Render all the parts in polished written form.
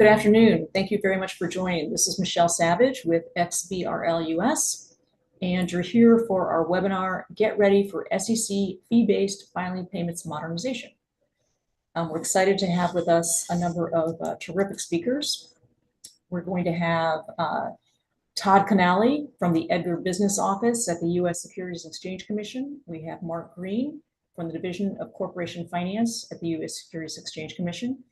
Good afternoon. Thank you very much for joining. This is Michelle Savage with XBRL US, and you're here for our webinar, Get Ready for SEC Fee-Based Filing Payments Modernization. We're excited to have with us a number of terrific speakers. We're going to have Todd Canale from the Edgar Business Office at the U.S. Securities and Exchange Commission. We have Mark Green from the Division of Corporation Finance at the U.S. Securities and Exchange Commission.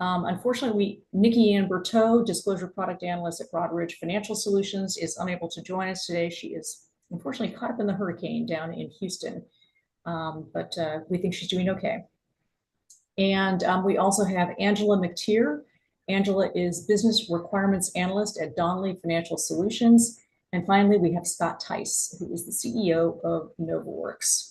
Unfortunately, Nikki Ann Berteau, Disclosure Product Analyst at Broadridge Financial Solutions, is unable to join us today. She is unfortunately caught up in the hurricane down in Houston, but we think she's doing okay. And we also have Angela McTeer. Angela is Business Requirements Analyst at Donnelly Financial Solutions. And finally, we have Scott Tice, who is the CEO of NovaWorks.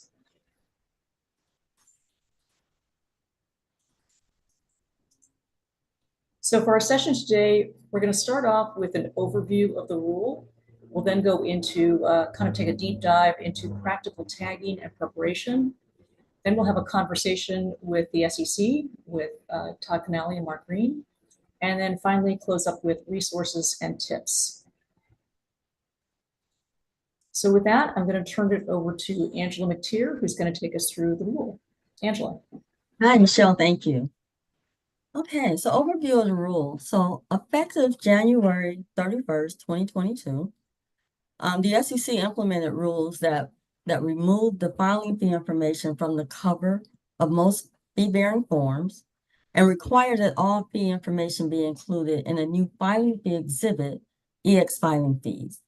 So for our session today, we're going to start off with an overview of the rule. We'll then go into kind of take a deep dive into practical tagging and preparation. Then we'll have a conversation with the SEC, with Todd Canale and Mark Green. And then finally close up with resources and tips. So with that, I'm going to turn it over to Angela McTeer, who's going to take us through the rule. Angela. Hi, Michelle. Thank you. Okay, so overview of the rule. So effective January 31st, 2022, the SEC implemented rules that removed the filing fee information from the cover of most fee-bearing forms and required that all fee information be included in a new filing fee exhibit, EX filing fees.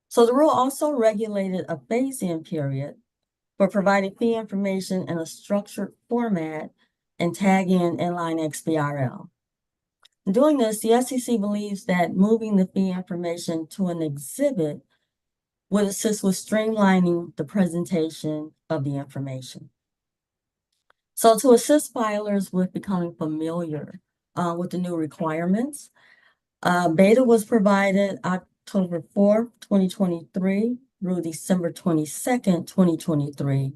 So the rule also regulated a phase-in period for providing fee information in a structured format and tagging inline XBRL. Doing this, the SEC believes that moving the fee information to an exhibit would assist with streamlining the presentation of the information. So to assist filers with becoming familiar with the new requirements, beta was provided October 4th, 2023 through December 22nd, 2023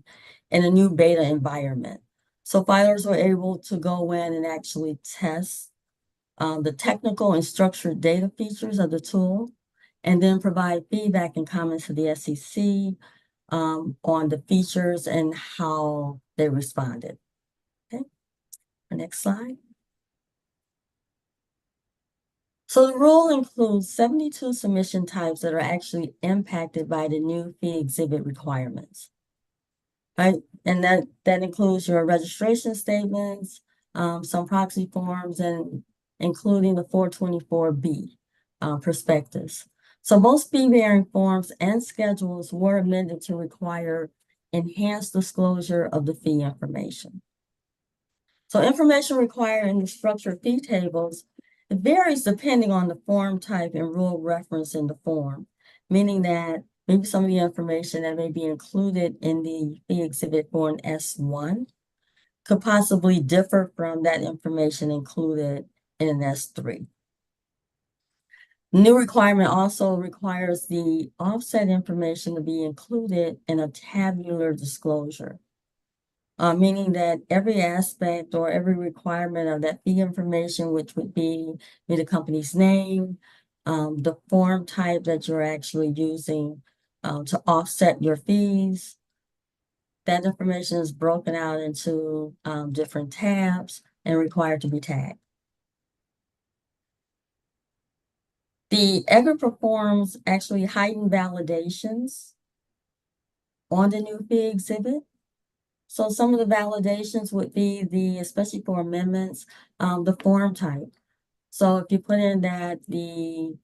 in a new beta environment. So filers were able to go in and actually test the technical and structured data features of the tool, and then provide feedback and comments to the SEC on the features and how they responded. Okay, next slide. So the rule includes 72 submission types that are actually impacted by the new fee exhibit requirements. Right, and that includes your registration statements, some proxy forms, and including the 424B prospectus. So most fee-bearing forms and schedules were amended to require enhanced disclosure of the fee information. So information required in the structured fee tables, it varies depending on the form type and rule reference in the form, meaning that maybe some of the information that may be included in the fee exhibit for an S1 could possibly differ from that information included in an S3. New requirement also requires the offset information to be included in a tabular disclosure, meaning that every aspect or every requirement of that fee information, which would be the company's name, the form type that you're actually using to offset your fees, that information is broken out into different tabs and required to be tagged. The Edgar performs actually heightened validations on the new fee exhibit. So some of the validations would be especially for amendments, the form type. So if you put in that the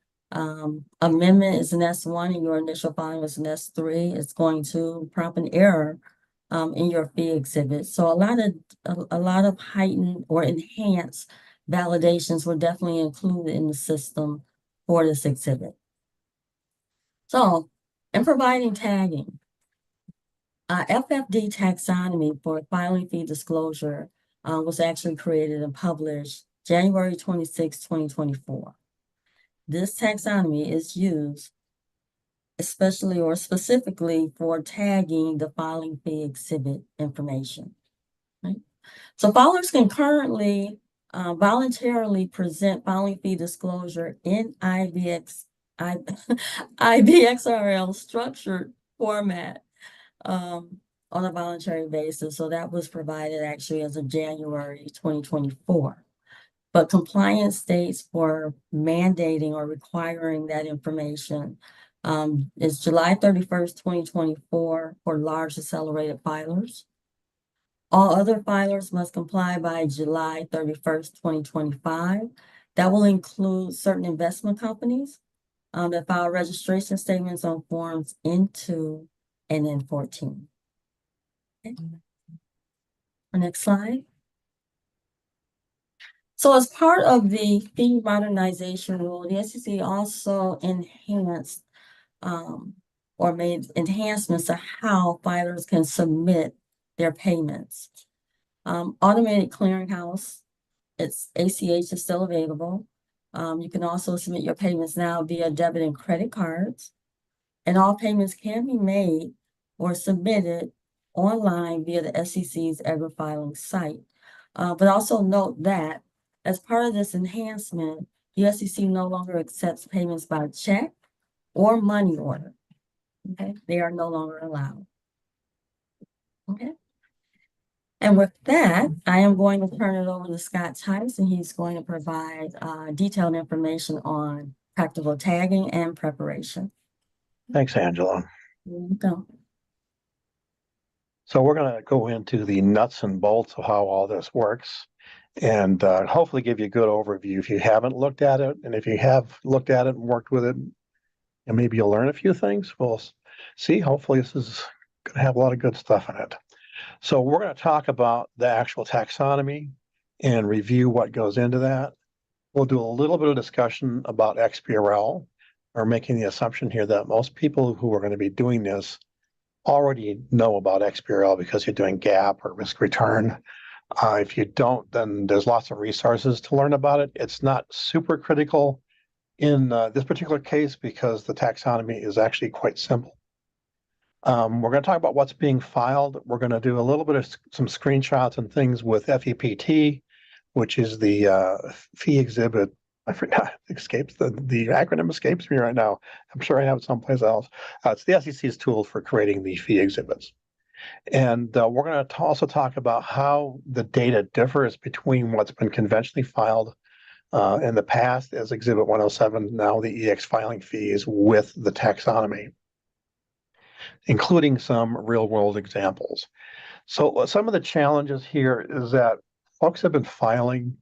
amendment is an S1 and your initial filing is an S3, it's going to prompt an error in your fee exhibit. So a lot of heightened or enhanced validations were definitely included in the system for this exhibit. So, in providing tagging, FFD taxonomy for filing fee disclosure was actually created and published January 26, 2024. This taxonomy is used especially or specifically for tagging the filing fee exhibit information. Right? So filers can currently voluntarily present filing fee disclosure in IBXRL structured format on a voluntary basis. So that was provided actually as of January 2024. But compliance dates for mandating or requiring that information is July 31st, 2024 for large accelerated filers. All other filers must comply by July 31st, 2025. That will include certain investment companies that file registration statements on forms N2 and N14. Okay. Next slide. So as part of the fee modernization rule, the SEC also enhanced or made enhancements to how filers can submit their payments. Automated clearinghouse, its ACH is still available. You can also submit your payments now via debit and credit cards. And all payments can be made or submitted online via the SEC's ever filing site. But also note that as part of this enhancement, the SEC no longer accepts payments by check or money order. Okay, they are no longer allowed. Okay. And with that, I am going to turn it over to Scott Tice, and he's going to provide detailed information on practical tagging and preparation. Thanks, Angela. Here you go. So we're going to go into the nuts and bolts of how all this works and hopefully give you a good overview if you haven't looked at it. And if you have looked at it and worked with it, and maybe you'll learn a few things. We'll see. Hopefully this is going to have a lot of good stuff in it. So we're going to talk about the actual taxonomy and review what goes into that. We'll do a little bit of discussion about XBRL, or making the assumption here that most people who are going to be doing this already know about XBRL because you're doing GAAP or risk return. If you don't, then there's lots of resources to learn about it. It's not super critical in this particular case because the taxonomy is actually quite simple. We're going to talk about what's being filed. We're going to do a little bit of some screenshots and things with FEPT, which is the fee exhibit. I forgot, the acronym escapes me right now. I'm sure I have it someplace else. It's the SEC's tool for creating the fee exhibits. And we're going to also talk about how the data differs between what's been conventionally filed in the past as Exhibit 107, now the EX filing fees with the taxonomy, including some real-world examples. So some of the challenges here is that folks have been filing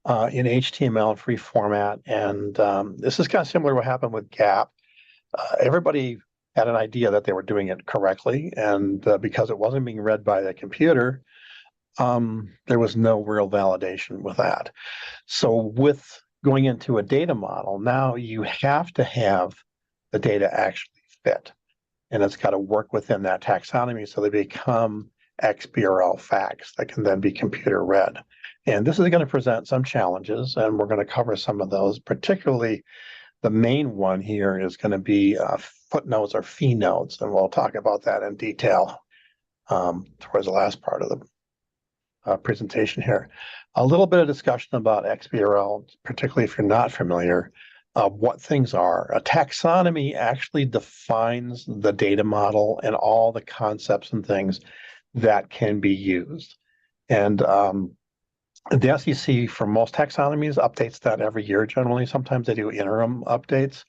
in HTML free format, and this is kind of similar to what happened with GAAP. Everybody had an idea that they were doing it correctly, and because it wasn't being read by the computer, there was no real validation with that. So with going into a data model, now you have to have the data actually fit, and it's got to work within that taxonomy so they become XBRL facts that can then be computer read. And this is going to present some challenges, and we're going to cover some of those. Particularly, the main one here is going to be footnotes or fee notes, and we'll talk about that in detail towards the last part of the presentation here. A little bit of discussion about XBRL, particularly if you're not familiar, what things are. A taxonomy actually defines the data model and all the concepts and things that can be used. And the SEC, for most taxonomies, updates that every year generally. Sometimes they do interim updates.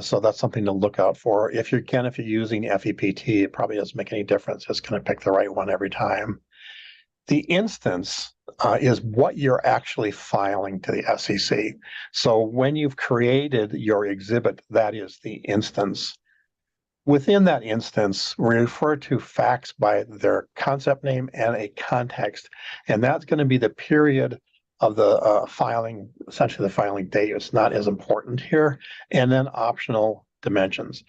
So that's something to look out for. If you're using FEPT, it probably doesn't make any difference. It's going to pick the right one every time. The instance is what you're actually filing to the SEC. So when you've created your exhibit, that is the instance. Within that instance, we refer to facts by their concept name and a context, and that's going to be the period of the filing, essentially the filing date. It's not as important here, and then optional dimensions.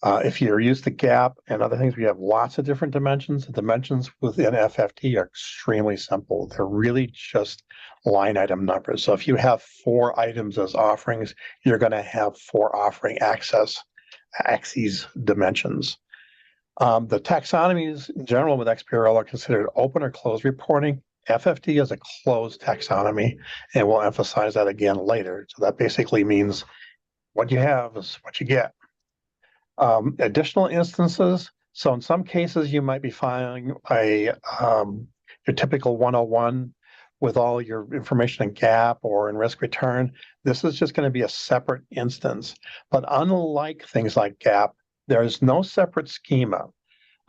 If you're used to GAAP and other things, we have lots of different dimensions. The dimensions within FFT are extremely simple. They're really just line item numbers. So if you have 4 items as offerings, you're going to have 4 offering axes dimensions. The taxonomies in general with XBRL are considered open or closed reporting. FFT is a closed taxonomy, and we'll emphasize that again later. So that basically means what you have is what you get. Additional instances. So in some cases, you might be filing your typical 101 with all your information in gap or in risk return. This is just going to be a separate instance. But unlike things like gap, there's no separate schema.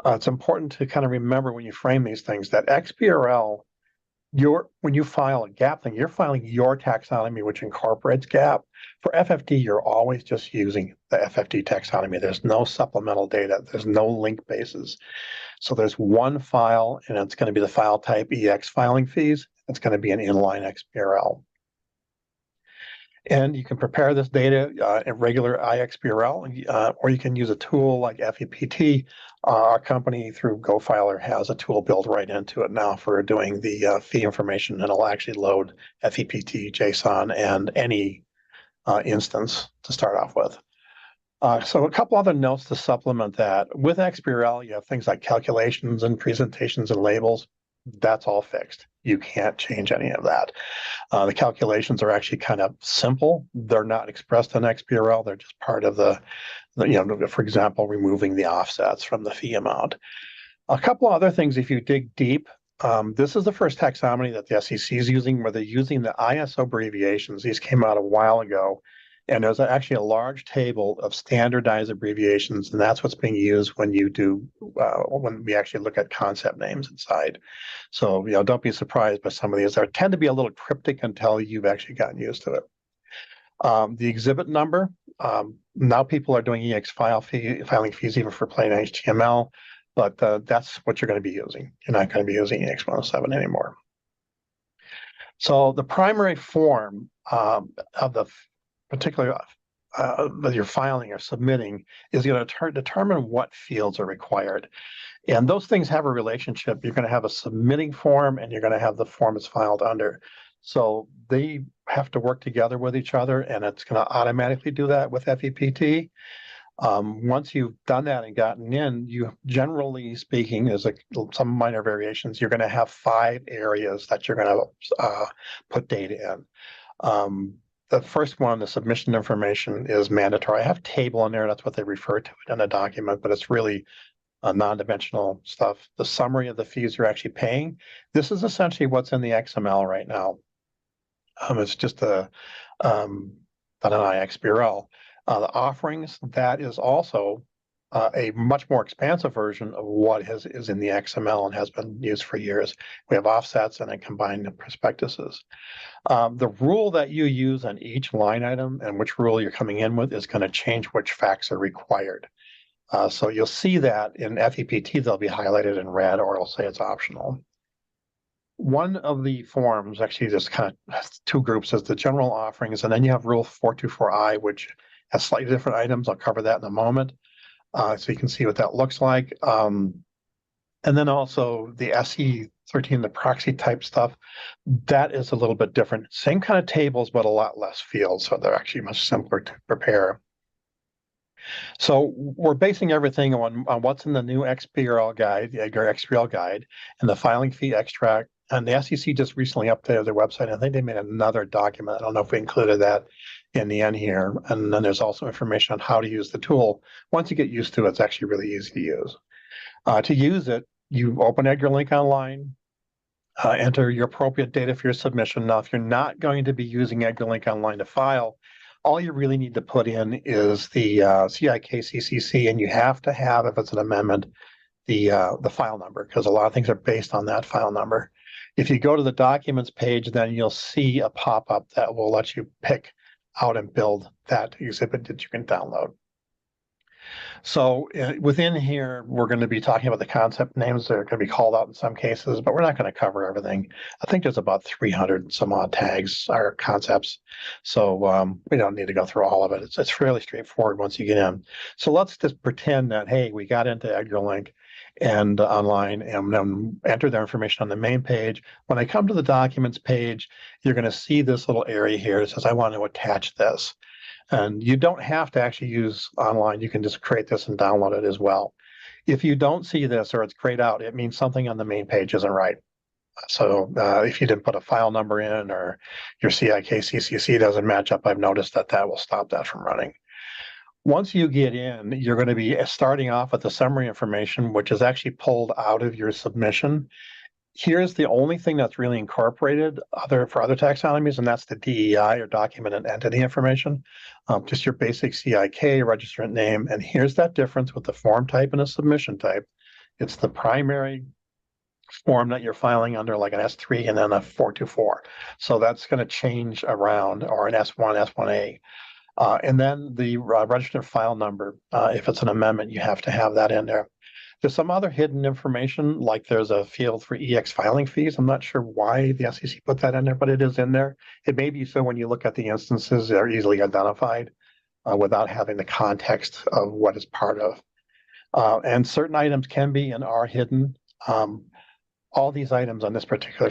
It's important to kind of remember when you frame these things that XBRL, when you file a gap thing, you're filing your taxonomy, which incorporates gap. For FFT, you're always just using the FFT taxonomy. There's no supplemental data. There's no link bases. So there's one file, and it's going to be the file type EX filing fees. It's going to be an inline XBRL. And you can prepare this data in regular iXBRL, or you can use a tool like FEPT. Our company through GoFiler has a tool built right into it now for doing the fee information, and it'll actually load FEPT, JSON, and any instance to start off with. So a couple other notes to supplement that. With XBRL, you have things like calculations and presentations and labels. That's all fixed. You can't change any of that. The calculations are actually kind of simple. They're not expressed in XBRL. They're just part of for example, removing the offsets from the fee amount. A couple other things, if you dig deep, this is the first taxonomy that the SEC is using, where they're using the ISO abbreviations. These came out a while ago, and there's actually a large table of standardized abbreviations, and that's what's being used when when we actually look at concept names inside. So, don't be surprised by some of these. They tend to be a little cryptic until you've actually gotten used to it. The exhibit number, now people are doing EX filing fees even for plain HTML, but that's what you're going to be using. You're not going to be using EX 107 anymore. So the primary form of the particular that you're filing or submitting is going to determine what fields are required. And those things have a relationship. You're going to have a submitting form, and you're going to have the form it's filed under. So they have to work together with each other, and it's going to automatically do that with FEPT. Once you've done that and gotten in, you generally speaking, there's some minor variations. You're going to have 5 areas that you're going to put data in. The first one, the submission information, is mandatory. I have a table in there. That's what they refer to it in a document, but it's really non-dimensional stuff. The summary of the fees you're actually paying. This is essentially what's in the XML right now. It's just an iXBRL. The offerings, that is also a much more expansive version of what is in the XML and has been used for years. We have offsets and then combined prospectuses. The rule that you use on each line item and which rule you're coming in with is going to change which facts are required. So you'll see that in FEPT, they'll be highlighted in red, or it'll say it's optional. One of the forms, actually just kind of has 2 groups, is the general offerings, and then you have Rule 424I, which has slightly different items. I'll cover that in a moment. So you can see what that looks like. And then also the SE13, the proxy type stuff, that is a little bit different. Same kind of tables, but a lot less fields, so they're actually much simpler to prepare. So we're basing everything on what's in the new XBRL guide, the Edgar XBRL guide, and the filing fee extract. And the SEC just recently updated their website. I think they made another document. I don't know if we included that in the end here. And then there's also information on how to use the tool. Once you get used to it, it's actually really easy to use. To use it, you open Edgar Link Online, enter your appropriate data for your submission. Now, if you're not going to be using Edgar Link Online to file, all you really need to put in is the CIK-CCC, and you have to have, if it's an amendment, the file number, because a lot of things are based on that file number. If you go to the documents page, then you'll see a pop-up that will let you pick out and build that exhibit that you can download. So within here, we're going to be talking about the concept names that are going to be called out in some cases, but we're not going to cover everything. I think there's about 300 some odd tags or concepts. So we don't need to go through all of it. It's fairly straightforward once you get in. So let's just pretend that, hey, we got into Edgar Link and online and then enter their information on the main page. When I come to the documents page, you're going to see this little area here that says, I want to attach this. And you don't have to actually use online. You can just create this and download it as well. If you don't see this or it's grayed out, it means something on the main page isn't right. So if you didn't put a file number in or your CIK/CCC doesn't match up, I've noticed that will stop that from running. Once you get in, you're going to be starting off with the summary information, which is actually pulled out of your submission. Here's the only thing that's really incorporated for other taxonomies, and that's the DEI or document and entity information. Just your basic CIK, registrant name, and here's that difference with the form type and a submission type. It's the primary form that you're filing under, like an S3 and then a 424. So that's going to change around, or an S1, S1A. And then the registered file number, if it's an amendment, you have to have that in there. There's some other hidden information, like there's a field for EX filing fees. I'm not sure why the SEC put that in there, but it is in there. It may be so when you look at the instances, they're easily identified without having the context of what is part of. And certain items can be and are hidden. All these items on this particular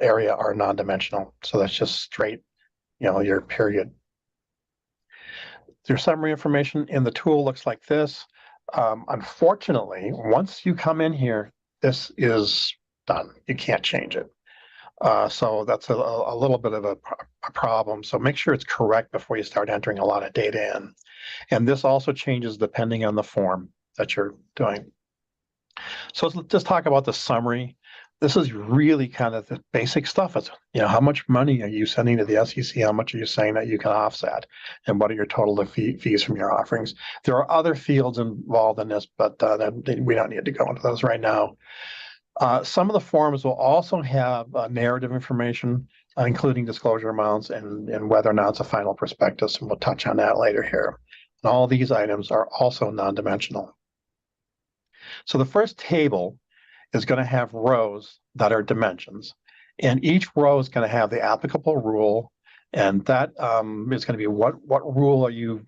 area are non-dimensional. So that's just straight, your period. Your summary information in the tool looks like this. Unfortunately, once you come in here, this is done. You can't change it. So that's a little bit of a problem. So make sure it's correct before you start entering a lot of data in. And this also changes depending on the form that you're doing. So let's just talk about the summary. This is really kind of the basic stuff. It's, how much money are you sending to the SEC? How much are you saying that you can offset? And what are your total fees from your offerings? There are other fields involved in this, but we don't need to go into those right now. Some of the forms will also have narrative information, including disclosure amounts and whether or not it's a final prospectus, and we'll touch on that later here. And all these items are also non-dimensional. So the first table is going to have rows that are dimensions, and each row is going to have the applicable rule, and that is going to be what rule are you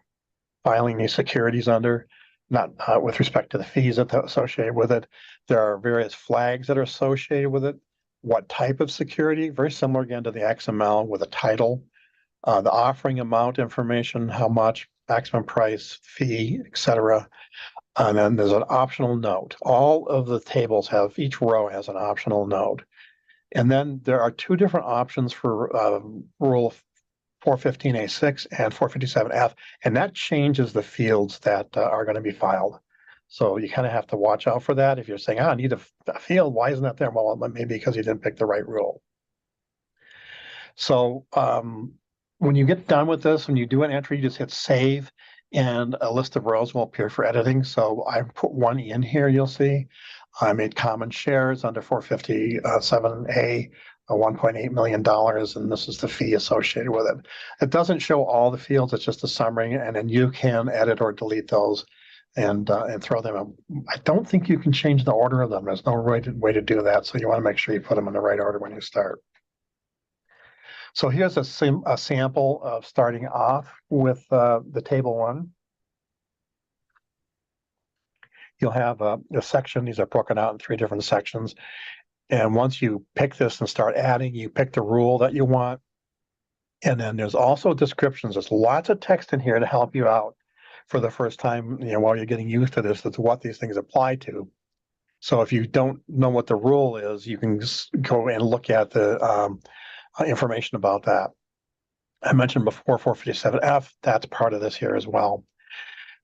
filing these securities under, not with respect to the fees that are associated with it. There are various flags that are associated with it. What type of security? Very similar again to the XML with a title, the offering amount information, how much, maximum price, fee, etc. And then there's an optional note. All of the tables each row has an optional note. And then there are two different options for Rule 415A6 and 457F, and that changes the fields that are going to be filed. So you kind of have to watch out for that. If you're saying, I need a field, why isn't that there? Well, maybe because you didn't pick the right rule. So when you get done with this, when you do an entry, you just hit save, and a list of rows will appear for editing. So I put one in here, you'll see. I made common shares under 457A, $1.8 million, and this is the fee associated with it. It doesn't show all the fields, it's just a summary, and then you can edit or delete those and throw them in. I don't think you can change the order of them. There's no way to do that, so you want to make sure you put them in the right order when you start. So here's a sample of starting off with the table one. You'll have a section. These are broken out in 3 different sections. And once you pick this and start adding, you pick the rule that you want. And then there's also descriptions. There's lots of text in here to help you out for the first time, while you're getting used to this, that's what these things apply to. So if you don't know what the rule is, you can just go and look at the information about that. I mentioned before 457F, that's part of this here as well.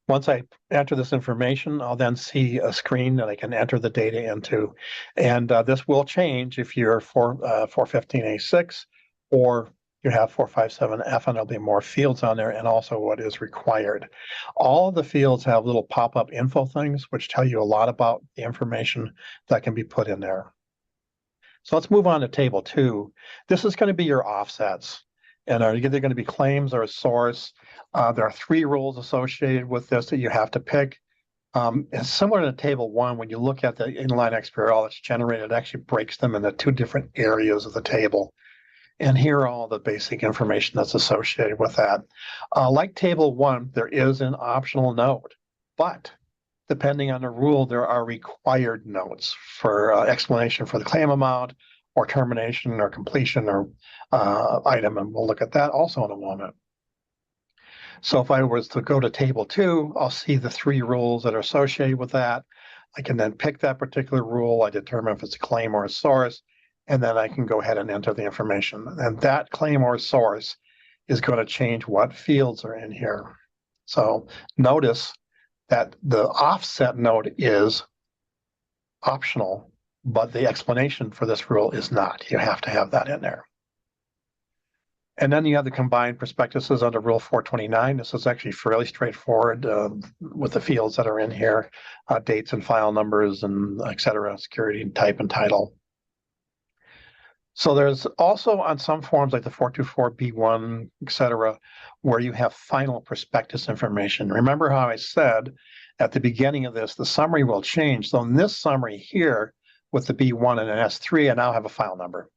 Once I enter this information, I'll then see a screen that I can enter the data into. And this will change if you're 415A6 or you have 457F, and there'll be more fields on there and also what is required. All of the fields have little pop-up info things, which tell you a lot about the information that can be put in there. So let's move on to table 2. This is going to be your offsets. And are either going to be claims or a source. There are 3 rules associated with this that you have to pick. It's similar to table 1. When you look at the inline XBRL that's generated, it actually breaks them into 2 different areas of the table. And here are all the basic information that's associated with that. Like table 1, there is an optional note, but depending on the rule, there are required notes for explanation for the claim amount or termination or completion or item, and we'll look at that also in a moment. So if I was to go to table 2, I'll see the 3 rules that are associated with that. I can then pick that particular rule. I determine if it's a claim or a source, and then I can go ahead and enter the information. And that claim or source is going to change what fields are in here. So notice that the offset node is optional, but the explanation for this rule is not. You have to have that in there. And then you have the combined prospectuses under Rule 429. This is actually fairly straightforward with the fields that are in here, dates and file numbers and et cetera, security and type and title. So there's also on some forms like the 424B1, et cetera, where you have final prospectus information. Remember how I said at the beginning of this, the summary will change. So in this summary here with the B1 and an S3, I now have a file number.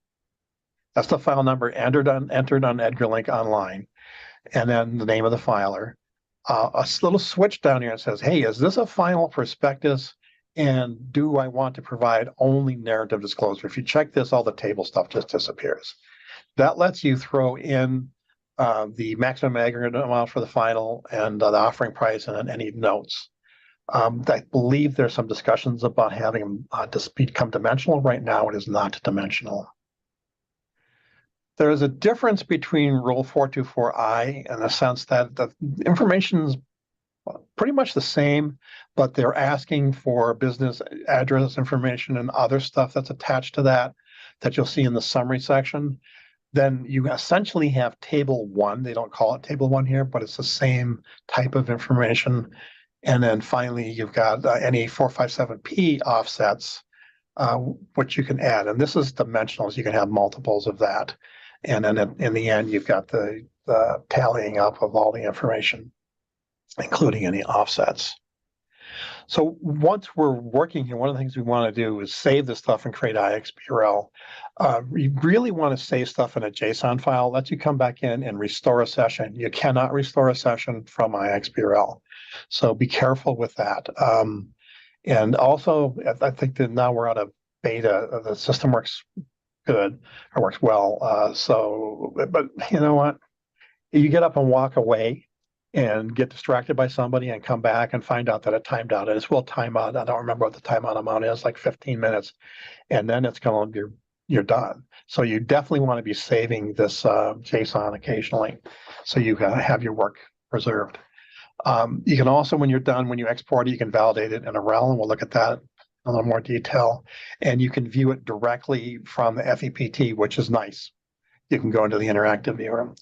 That's the file number entered on EdgarLink online, and then the name of the filer. A little switch down here that says, hey, is this a final prospectus? And do I want to provide only narrative disclosure? If you check this, all the table stuff just disappears. That lets you throw in the maximum aggregate amount for the final and the offering price and then any notes. I believe there's some discussions about having to become dimensional. Right now, it is not dimensional. There is a difference between Rule 424I in the sense that the information is pretty much the same, but they're asking for business address information and other stuff that's attached to that you'll see in the summary section. Then you essentially have table 1. They don't call it table 1 here, but it's the same type of information. And then finally, you've got any 457P offsets, which you can add. And this is dimensionals. You can have multiples of that. And then in the end, you've got the tallying up of all the information, including any offsets. So once we're working here, one of the things we want to do is save this stuff and create IXBRL. We really want to save stuff in a JSON file. Lets you come back in and restore a session. You cannot restore a session from IXBRL. So be careful with that. And also, I think that now we're out of beta. The system works good or works well. But you know what? You get up and walk away and get distracted by somebody and come back and find out that it timed out. And it will time out. I don't remember what the timeout amount is, like 15 minutes. And then it's going to, you're done. So you definitely want to be saving this JSON occasionally so you have your work preserved. You can also, when you're done, when you export it, you can validate it in a rel, and we'll look at that in a little more detail. And you can view it directly from the FEPT, which is nice. You can go into the interactive viewer.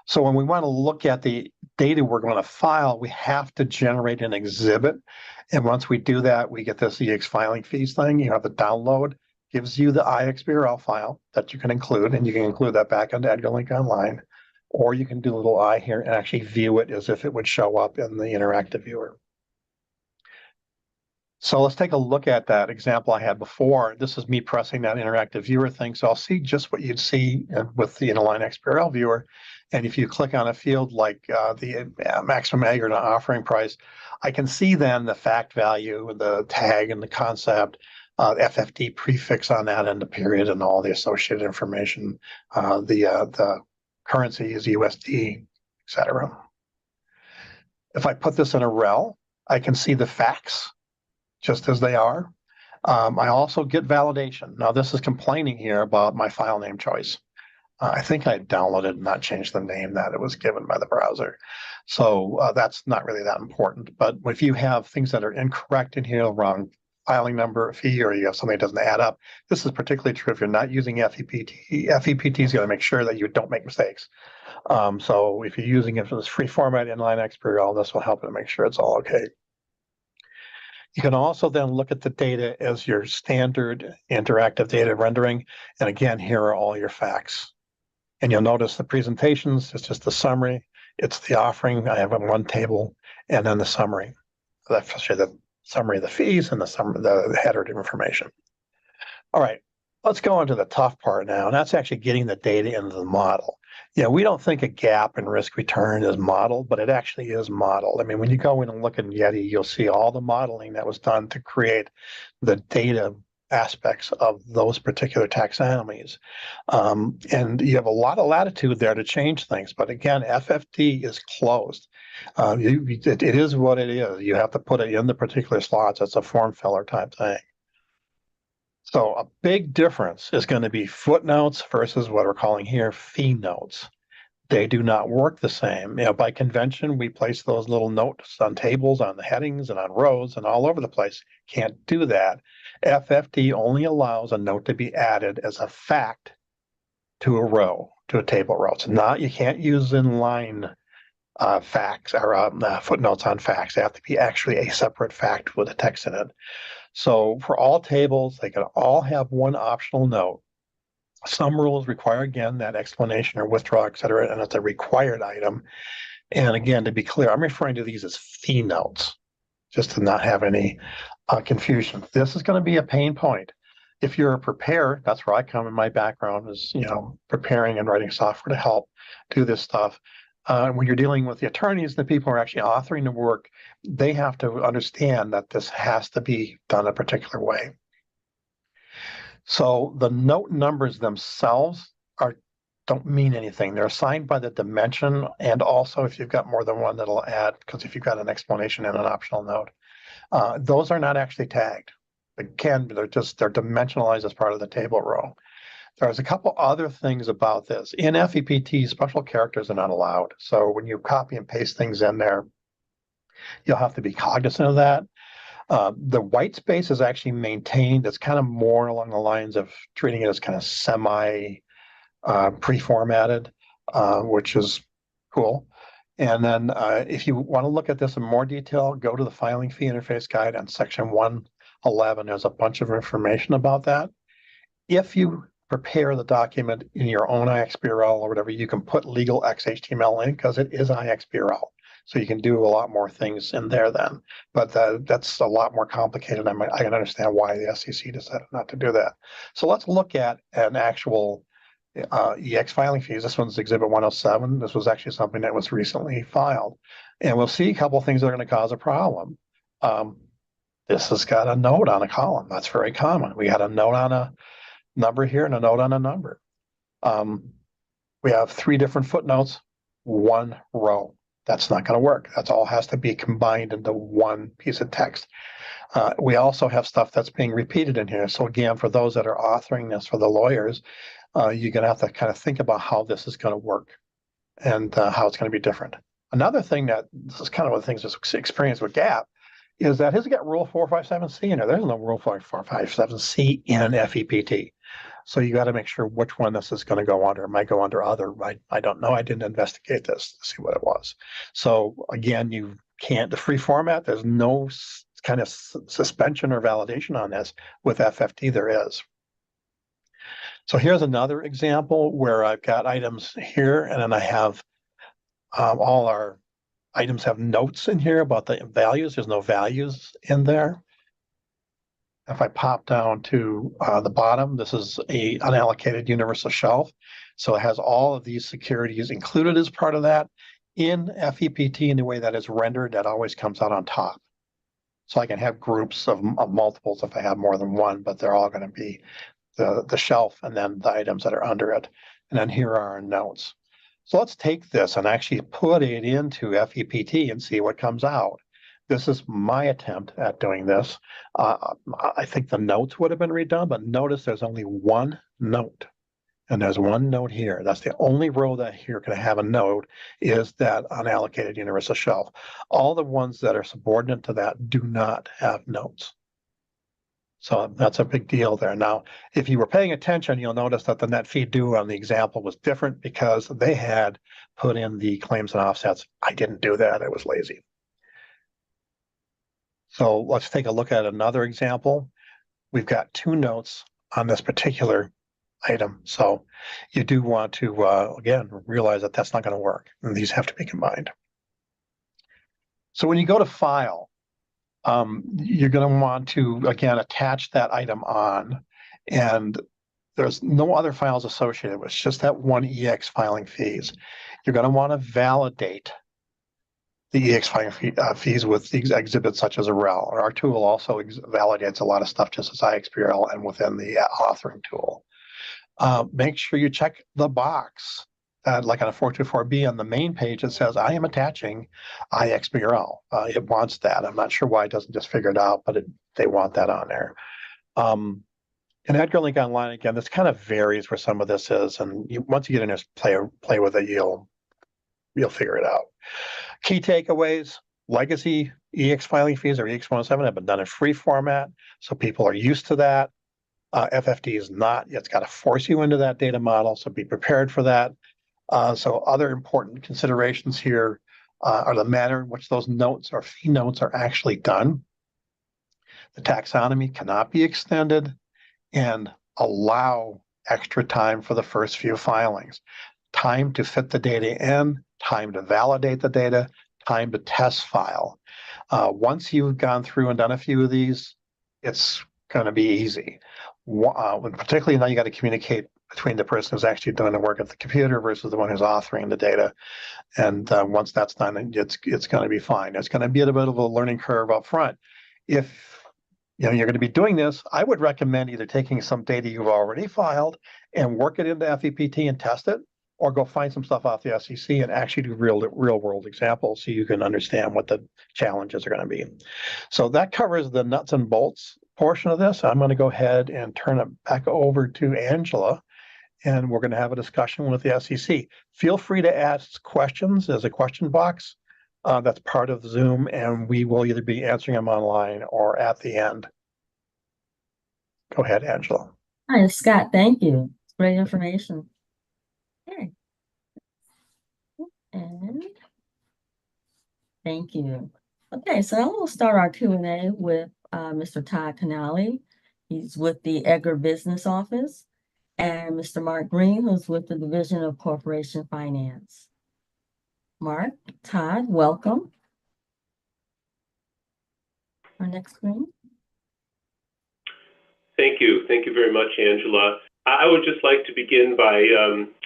So when we want to look at the data we're going to file, we have to generate an exhibit. And once we do that, we get this EX filing fees thing. You have the download, gives you the IXBRL file that you can include, and you can include that back into EdgarLink Online. Or you can do a little I here and actually view it as if it would show up in the interactive viewer. So let's take a look at that example I had before. This is me pressing that interactive viewer thing. So I'll see just what you'd see with the inline XBRL viewer. And if you click on a field like the maximum aggregate offering price, I can see then the fact value, the tag and the concept, FFD prefix on that and the period and all the associated information. The currency is USD, et cetera. If I put this in a rel, I can see the facts just as they are. I also get validation. Now this is complaining here about my file name choice. I think I downloaded and not changed the name that it was given by the browser. So that's not really that important. But if you have things that are incorrect in here, wrong filing number, fee, or you have something that doesn't add up, this is particularly true if you're not using FEPT. FEPT is going to make sure that you don't make mistakes. So if you're using it for this free format inline XBRL, this will help to make sure it's all okay. You can also then look at the data as your standard interactive data rendering. And again, here are all your facts. And you'll notice the presentations, it's just the summary. It's the offering. I have in one table, and then the summary. That's the summary of the fees and the header information. All right, let's go into the tough part now, and that's actually getting the data into the model. Yeah, we don't think a gap in risk return is modeled, but it actually is modeled. I mean, when you go in and look in Yeti, you'll see all the modeling that was done to create the data aspects of those particular taxonomies. And you have a lot of latitude there to change things. But again, FFT is closed. It is what it is. You have to put it in the particular slots. It's a form filler type thing. So a big difference is going to be footnotes versus what we're calling here fee notes. They do not work the same. By convention, we place those little notes on tables, on the headings, and on rows, and all over the place. Can't do that. FFD only allows a note to be added as a fact to a row, to a table row. It's not, you can't use inline facts or footnotes on facts. They have to be actually a separate fact with a text in it. So for all tables, they can all have one optional note. Some rules require, again, that explanation or withdrawal, et cetera, and it's a required item. And again, to be clear, I'm referring to these as fee notes, just to not have any confusion. This is going to be a pain point. If you're a preparer, that's where I come in. My background is, preparing and writing software to help do this stuff. When you're dealing with the attorneys, the people who are actually authoring the work, they have to understand that this has to be done a particular way. So the note numbers themselves don't mean anything. They're assigned by the dimension, and also if you've got more than one, that'll add, because if you've got an explanation and an optional note, those are not actually tagged. They're dimensionalized as part of the table row. There's a couple other things about this. In FEPT, special characters are not allowed. So when you copy and paste things in there, you'll have to be cognizant of that. The white space is actually maintained. It's kind of more along the lines of treating it as kind of semi pre-formatted, which is cool. And then if you want to look at this in more detail, go to the filing fee interface guide on section 111. There's a bunch of information about that. If you prepare the document in your own IXBRL or whatever, you can put legal XHTML in because it is IXBRL. So you can do a lot more things in there then. But that's a lot more complicated. I can understand why the SEC decided not to do that. So let's look at an actual EX filing fees. This one's Exhibit 107. This was actually something that was recently filed. And we'll see a couple of things that are going to cause a problem. This has got a note on a column. That's very common. We had a note on a number here and a note on a number. We have 3 different footnotes, 1 row. That's not going to work. That's all has to be combined into one piece of text. We also have stuff that's being repeated in here. So again, for those that are authoring this, for the lawyers, you're going to have to kind of think about how this is going to work and how it's going to be different. Another thing this is kind of one of the things that's experienced with GAP is that has got Rule 457C in there. There's no Rule 457C in FEPT. So you got to make sure which one this is going to go under. It might go under other. I don't know. I didn't investigate this to see what it was. So again, you can't, the free format, there's no kind of suspension or validation on this. With FFT, there is. So here's another example where I've got items here, and then I have all our items have notes in here about the values. There's no values in there. If I pop down to the bottom, this is a unallocated universal shelf. So it has all of these securities included as part of that. In FEPT, in the way that it's rendered, that always comes out on top. So I can have groups of multiples if I have more than one, but they're all going to be the shelf and then the items that are under it. And then here are our notes. So let's take this and actually put it into FEPT and see what comes out. This is my attempt at doing this. I think the notes would have been redone, but notice there's only one note. And there's one note here. That's the only row that here can have a note is that unallocated universal shelf. All the ones that are subordinate to that do not have notes. So that's a big deal there. Now, if you were paying attention, you'll notice that the net fee due on the example was different because they had put in the claims and offsets. I didn't do that. I was lazy. So let's take a look at another example. We've got 2 notes on this particular item. So you do want to, again, realize that that's not going to work. And these have to be combined. So when you go to File, you're going to want to, again, attach that item on. And there's no other files associated with it. It's just that one EX filing fees. You're going to want to validate the EX filing fees with exhibits such as a REL. Our tool also validates a lot of stuff just as IXBRL and within the authoring tool. Make sure you check the box. Like on a 424B on the main page, it says, I am attaching IXBRL. It wants that. I'm not sure why it doesn't just figure it out, but they want that on there. And Edgar Link Online, again, this kind of varies where some of this is, and once you get in there, play with it, you'll figure it out. Key takeaways: legacy EX filing fees or EX107 have been done in free format, so people are used to that. FFD is not; it's got to force you into that data model, so be prepared for that. So other important considerations here are the manner in which those notes or fee notes are actually done. The taxonomy cannot be extended, and allow extra time for the first few filings. Time to fit the data in, time to validate the data, time to test file. Once you've gone through and done a few of these, it's going to be easy. Particularly now you got to communicate between the person who's actually doing the work at the computer versus the one who's authoring the data. And once that's done, it's going to be fine. It's going to be a bit of a learning curve up front. If you're going to be doing this, I would recommend either taking some data you've already filed and work it into FEPT and test it, or go find some stuff off the SEC and actually do real world examples so you can understand what the challenges are going to be. So that covers the nuts and bolts portion of this. I'm going to go ahead and turn it back over to Angela, and we're going to have a discussion with the SEC. Feel free to ask questions. There's a question box that's part of Zoom, and we will either be answering them online or at the end. Go ahead, Angela. Hi, Scott. Thank you. It's great information. Okay. And thank you. Okay, so now we'll start our Q&A with Mr. Todd Canali. He's with the Edgar Business Office, and Mr. Mark Green, who's with the Division of Corporation Finance. Mark, Todd, welcome. Our next screen. Thank you. Thank you very much, Angela. I would just like to begin by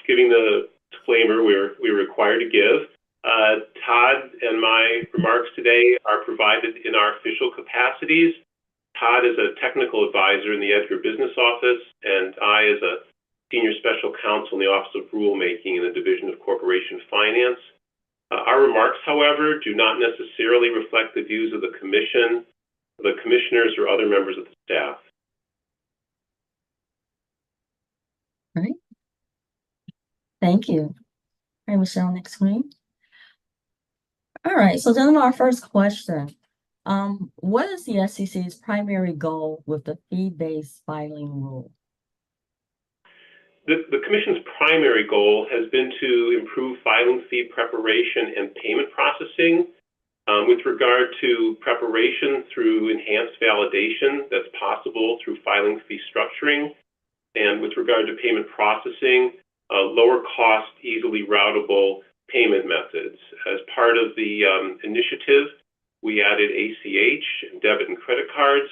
giving the disclaimer we're required to give. Todd and my remarks today are provided in our official capacities. Todd is a technical advisor in the Edgar Business Office, and I as a senior special counsel in the Office of Rulemaking in the Division of Corporation Finance. Our remarks, however, do not necessarily reflect the views of the Commission, the commissioners, or other members of the staff. All right. Thank you. All right, Michelle, next screen. All right, so then our first question. What is the SEC's primary goal with the fee-based filing rule? The Commission's primary goal has been to improve filing fee preparation and payment processing with regard to preparation through enhanced validation that's possible through filing fee structuring, and with regard to payment processing, lower cost, easily routable payment methods. As part of the initiative, we added ACH, debit and credit cards,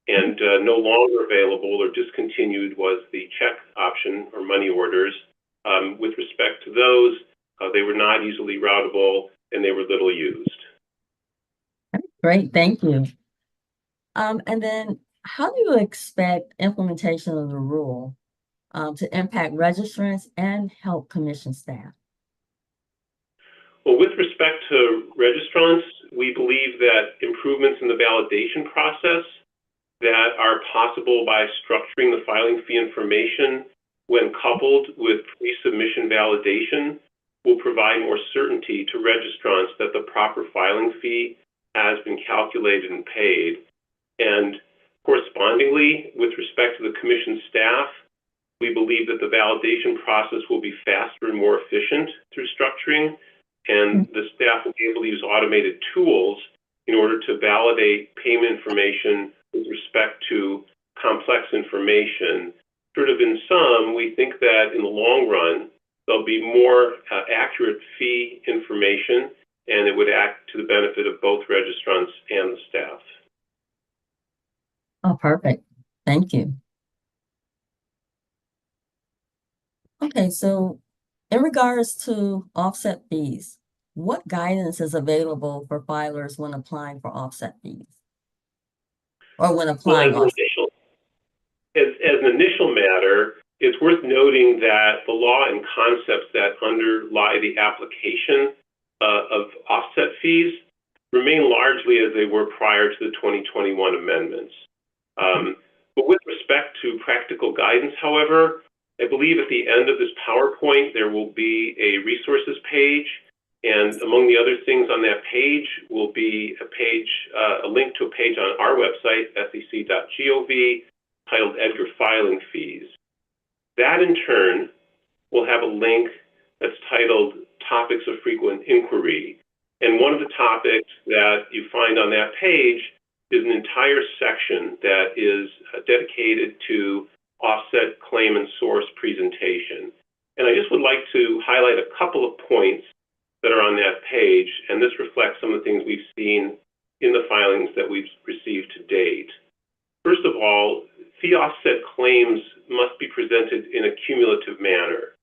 and no longer available or discontinued was the check option or money orders. With respect to those, they were not easily routable and they were little used. Great, thank you. And then how do you expect implementation of the rule to impact registrants and help commission staff? Well, with respect to registrants, we believe that improvements in the validation process that are possible by structuring the filing fee information when coupled with pre-submission validation will provide more certainty to registrants that the proper filing fee has been calculated and paid. And correspondingly, with respect to the Commission staff, we believe that the validation process will be faster and more efficient through structuring, and the staff will be able to use automated tools in order to validate payment information with respect to complex information. Sort of in sum, we think that in the long run, there'll be more accurate fee information, and it would act to the benefit of both registrants and the staff. Oh, perfect. Thank you. Okay, so in regards to offset fees, what guidance is available for filers when applying for offset fees? Or when applying as an initial matter, it's worth noting that the law and concepts that underlie the application of offset fees remain largely as they were prior to the 2021 amendments. But with respect to practical guidance, however, I believe at the end of this PowerPoint, there will be a resources page. And among the other things on that page will be a link to a page on our website, sec.gov, titled Edgar Filing Fees. That in turn will have a link that's titled Topics of Frequent Inquiry. And one of the topics that you find on that page is an entire section that is dedicated to offset claim and source presentation. And I just would like to highlight a couple of points that are on that page, and this reflects some of the things we've seen in the filings that we've received to date. First of all, fee offset claims must be presented in a cumulative manner.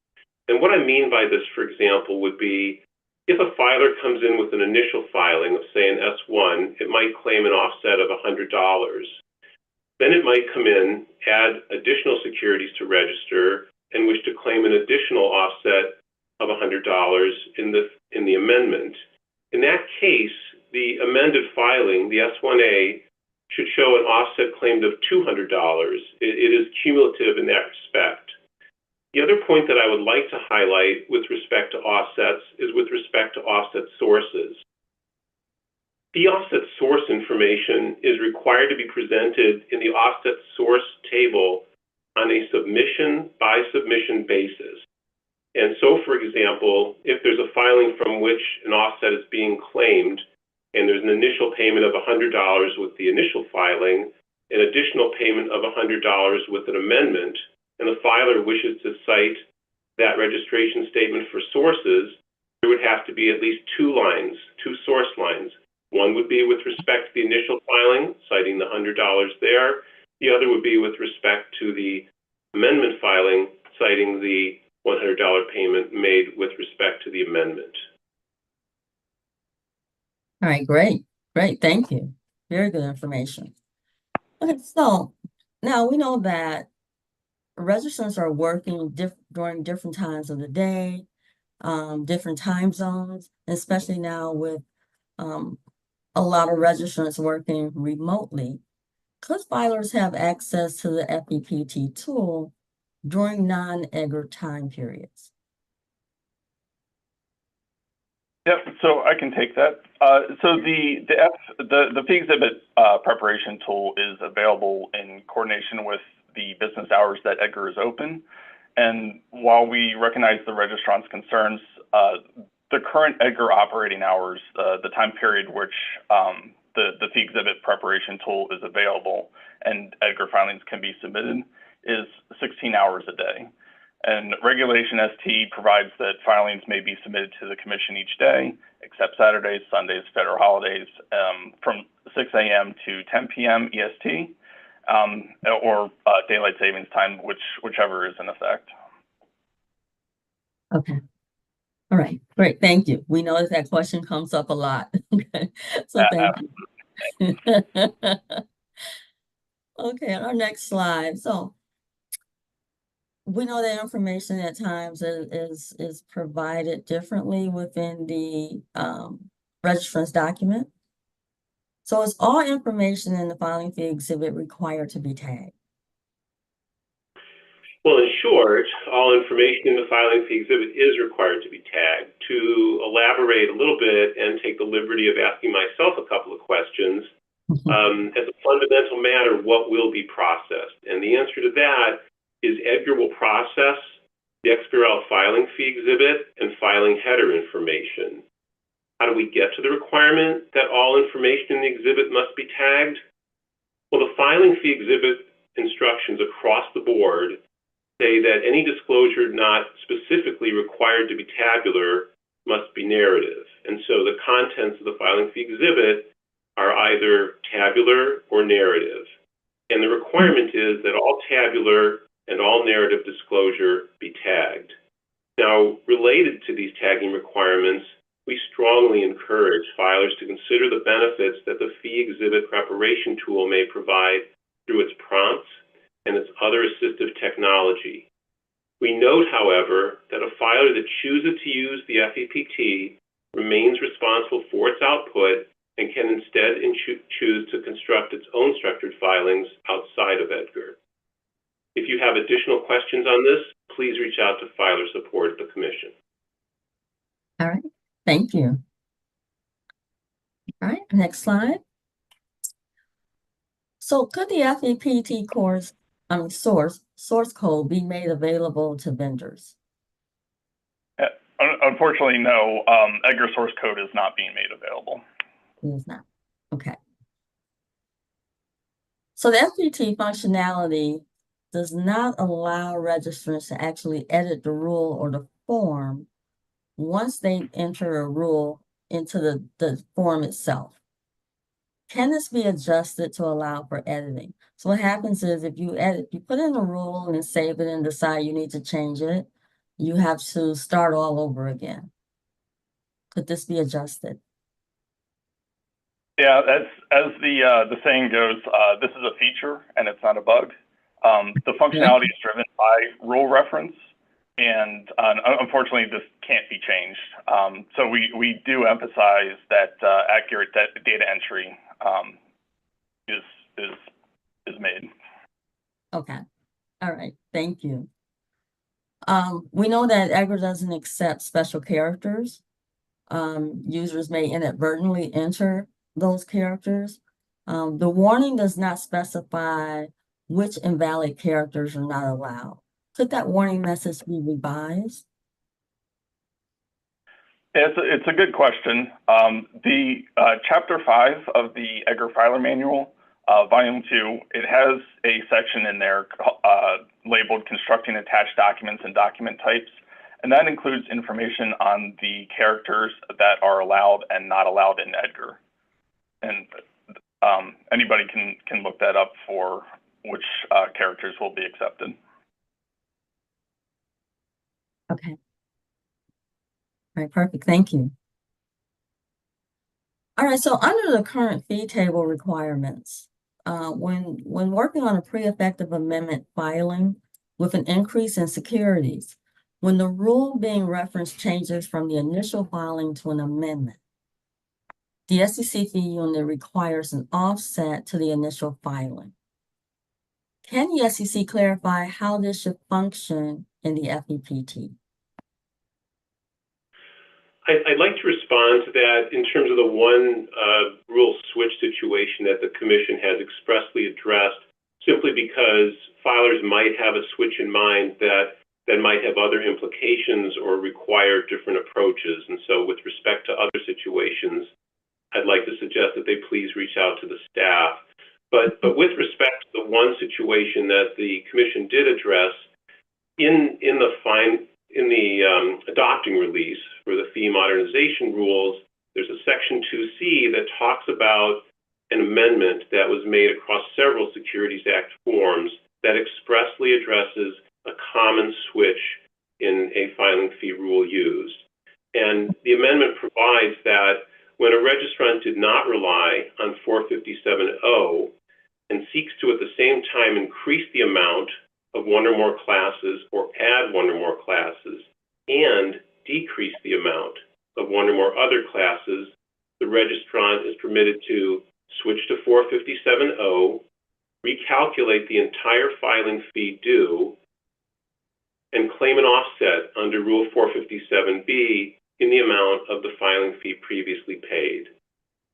And what I mean by this, for example, would be if a filer comes in with an initial filing of, say, an S1, it might claim an offset of $100. Then it might come in, add additional securities to register, and wish to claim an additional offset of $100 in the amendment. In that case, the amended filing, the S1A, should show an offset claimed of $200. It is cumulative in that respect. The other point that I would like to highlight with respect to offsets is with respect to offset sources. The offset source information is required to be presented in the offset source table on a submission by submission basis. And so, for example, if there's a filing from which an offset is being claimed, and there's an initial payment of $100 with the initial filing, an additional payment of $100 with an amendment, and the filer wishes to cite that registration statement for sources, there would have to be at least two source lines. One would be with respect to the initial filing, citing the $100 there. The other would be with respect to the amendment filing, citing the $100 payment made with respect to the amendment. All right, great. Thank you. Very good information. Okay, so now we know that registrants are working during different times of the day, different time zones, especially now with a lot of registrants working remotely. Could filers have access to the FEPT tool during non-EDGAR time periods? Yep, so I can take that. So the fee exhibit preparation tool is available in coordination with the business hours that EDGAR is open. And while we recognize the registrant's concerns, the current EDGAR operating hours, the time period which the fee exhibit preparation tool is available and EDGAR filings can be submitted, is 16 hours a day. And Regulation ST provides that filings may be submitted to the Commission each day, except Saturdays, Sundays, federal holidays, from 6 a.m. to 10 p.m. EST, or daylight savings time, whichever is in effect. Okay. All right, great, thank you. We know that question comes up a lot. Okay, so thank you. Okay, our next slide. So we know that information at times is provided differently within the registrant's document. So is all information in the filing fee exhibit required to be tagged? Well, in short, all information in the filing fee exhibit is required to be tagged. To elaborate a little bit and take the liberty of asking myself a couple of questions, as a fundamental matter, what will be processed? And the answer to that is EDGAR will process the XBRL filing fee exhibit and filing header information. How do we get to the requirement that all information in the exhibit must be tagged? Well, the filing fee exhibit instructions across the board say that any disclosure not specifically required to be tabular must be narrative. And so the contents of the filing fee exhibit are either tabular or narrative. And the requirement is that all tabular and all narrative disclosure be tagged. Now, related to these tagging requirements, we strongly encourage filers to consider the benefits that the fee exhibit preparation tool may provide through its prompts and its other assistive technology. We note, however, that a filer that chooses to use the FEPT remains responsible for its output and can instead choose to construct its own structured filings outside of EDGAR. If you have additional questions on this, please reach out to filer support at the Commission. All right, thank you. All right, next slide. So could the FEPT source code be made available to vendors? Unfortunately, no. EDGAR source code is not being made available. It is not. Okay. So the FPT functionality does not allow registrants to actually edit the rule or the form once they enter a rule into the form itself. Can this be adjusted to allow for editing? So what happens is if you put in a rule and then save it and decide you need to change it, you have to start all over again. Could this be adjusted? Yeah, as the saying goes, this is a feature and it's not a bug. The functionality is driven by rule reference, and unfortunately, this can't be changed. So we do emphasize that accurate data entry is made. Okay. All right. Thank you. We know that EDGAR doesn't accept special characters. Users may inadvertently enter those characters. The warning does not specify which invalid characters are not allowed. Could that warning message be revised? It's a good question. The Chapter 5 of the EDGAR Filer Manual, Volume 2, it has a section in there labeled Constructing Attached Documents and Document Types, and that includes information on the characters that are allowed and not allowed in EDGAR. And anybody can look that up for which characters will be accepted. Okay. All right, perfect. Thank you. All right, so under the current fee table requirements, when working on a pre-effective amendment filing with an increase in securities, when the rule being referenced changes from the initial filing to an amendment, the SEC fee unit requires an offset to the initial filing. Can the SEC clarify how this should function in the FEPT? I'd like to respond to that in terms of the one rule switch situation that the Commission has expressly addressed, simply because filers might have a switch in mind that might have other implications or require different approaches. And so with respect to other situations, I'd like to suggest that they please reach out to the staff. But with respect to the one situation that the Commission did address, in the adopting release for the fee modernization rules, there's a Section 2C that talks about an amendment that was made across several Securities Act forms that expressly addresses a common switch in a filing fee rule used. And the amendment provides that when a registrant did not rely on 457.0 and seeks to at the same time increase the amount of one or more classes or add one or more classes and decrease the amount of one or more other classes, the registrant is permitted to switch to 457.0, recalculate the entire filing fee due, and claim an offset under Rule 457B in the amount of the filing fee previously paid.